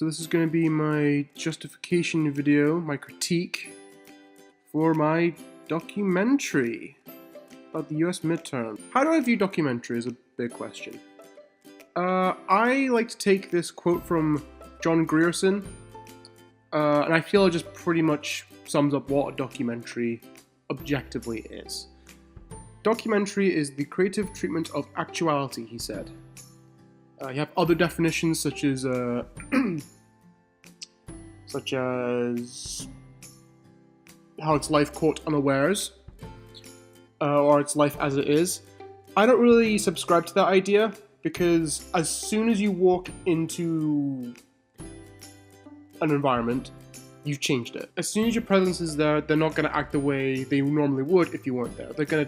So this is going to be my justification video, my critique for my documentary about the US midterm. How do I view documentary is a big question. I like to take this quote from John Grierson, and I feel it just pretty much sums up what a documentary objectively is. Documentary is the creative treatment of actuality, he said. You have other definitions such as how it's life caught unawares, or it's life as it is. I don't really subscribe to that idea, because as soon as you walk into an environment, you've changed it. As soon as your presence is there, they're not going to act the way they normally would if you weren't there. The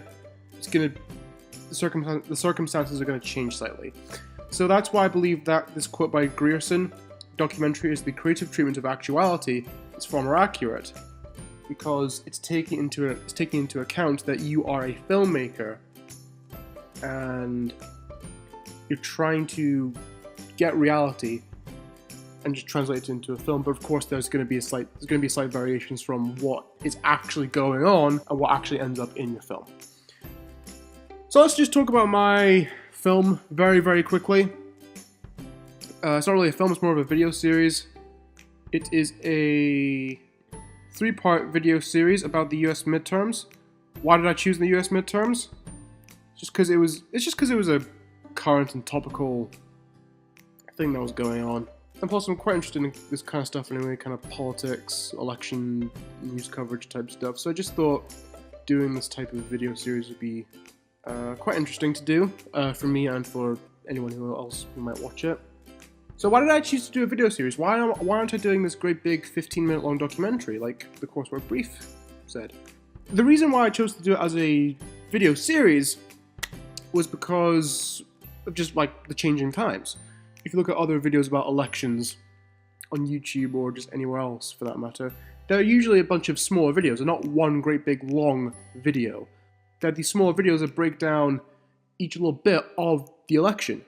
circumstances are going to change slightly. So that's why I believe that this quote by Grierson, documentary is the creative treatment of actuality, is far more accurate, because it's taking into account that you are a filmmaker and you're trying to get reality and just translate it into a film. But of course, there's going to be slight variations from what is actually going on and what actually ends up in your film. So let's just talk about my film very, very quickly. It's not really a film, it's more of a video series. It is a 3-part video series about the US midterms. Why did I choose the US midterms? It's just because it was a current and topical thing that was going on. And plus I'm quite interested in this kind of stuff anyway, kind of politics, election, news coverage type stuff. So I just thought doing this type of video series would be quite interesting to do for me and for anyone else who might watch it. So why did I choose to do a video series? Why aren't I doing this great big 15-minute long documentary like the coursework brief said? The reason why I chose to do it as a video series was because of just like the changing times. If you look at other videos about elections on YouTube or just anywhere else for that matter, they're usually a bunch of smaller videos. They're not one great big long video. They're these smaller videos that break down each little bit of the election.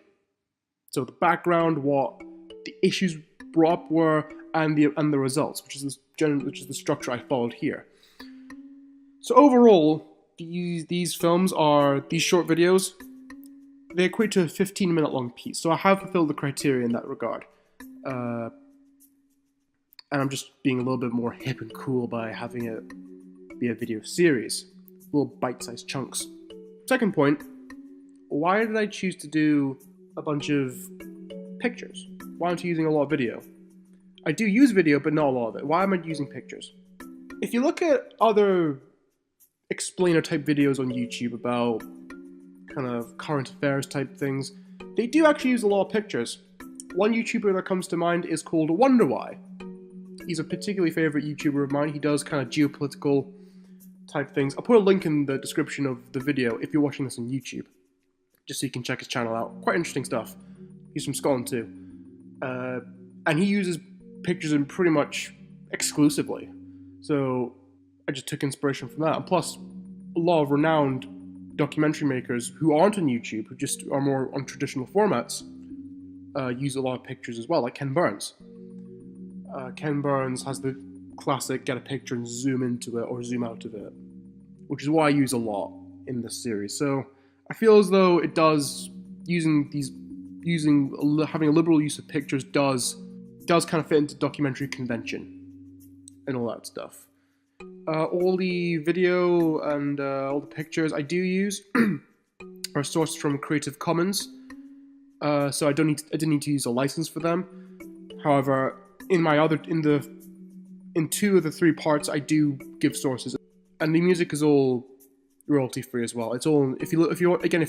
So the background, what the issues brought up were, and the results, which is the structure I followed here. So overall, these films are these short videos. They equate to a 15-minute long piece. So I have fulfilled the criteria in that regard, and I'm just being a little bit more hip and cool by having it be a video series, little bite-sized chunks. Second point: why did I choose to do a bunch of pictures? Why aren't you using a lot of video? I do use video, but not a lot of it. Why am I using pictures? If you look at other explainer type videos on YouTube about kind of current affairs type things, they do actually use a lot of pictures. One YouTuber that comes to mind is called Wonder Why. He's a particularly favorite YouTuber of mine. He does kind of geopolitical type things. I'll put a link in the description of the video if you're watching this on YouTube, just so you can check his channel out. Quite interesting stuff. He's from Scotland too. And he uses pictures in pretty much exclusively. So I just took inspiration from that. And plus, a lot of renowned documentary makers who aren't on YouTube, who just are more on traditional formats, use a lot of pictures as well, like Ken Burns. Ken Burns has the classic get a picture and zoom into it or zoom out of it, which is what I use a lot in this series. So I feel as though it does, having a liberal use of pictures does kind of fit into documentary convention and all that stuff. All the video and all the pictures I do use are sourced from Creative Commons, so I didn't need to use a license for them. However, in 2 of the 3 parts, I do give sources, and the music is all royalty free as well. It's all if you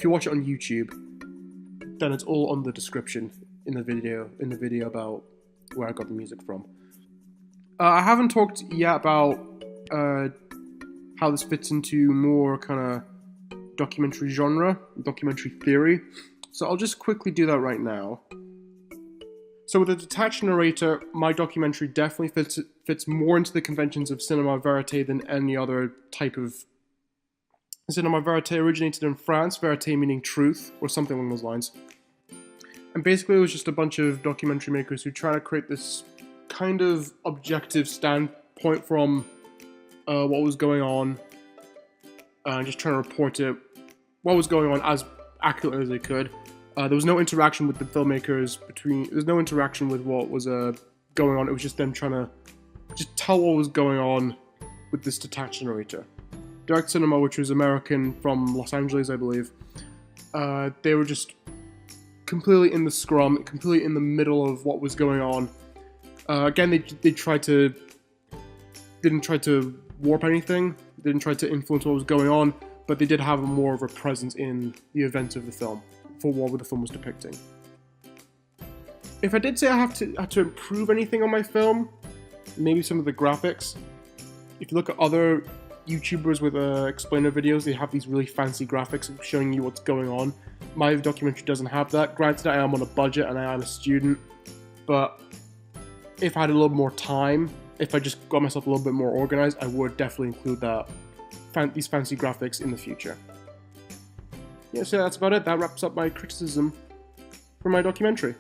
watch it on YouTube, then it's all on the description in the video about where I got the music from. I haven't talked yet about how this fits into more kind of documentary genre, documentary theory. So I'll just quickly do that right now. So with a detached narrator, my documentary definitely fits more into the conventions of cinema verite than any other type of cinema verite. Originated in France, verite meaning truth, or something along those lines. And basically it was just a bunch of documentary makers who try to create this kind of objective standpoint from what was going on, just trying to report it, what was going on as accurately as they could. There was no interaction with the filmmakers there's no interaction with what was going on. It was just them trying to just tell what was going on with this detached narrator. Direct Cinema, which was American from Los Angeles, I believe, they were just completely in the scrum, completely in the middle of what was going on. Again, they didn't try to warp anything, didn't try to influence what was going on, but they did have more of a presence in the events of the film, for what the film was depicting. If I did say I had to improve anything on my film, maybe some of the graphics. If you look at other YouTubers with explainer videos, they have these really fancy graphics showing you what's going on. My documentary doesn't have that. Granted, I am on a budget and I am a student, but if I had a little more time, if I just got myself a little bit more organized, I would definitely include these fancy graphics in the future. Yeah, so that's about it. That wraps up my criticism for my documentary.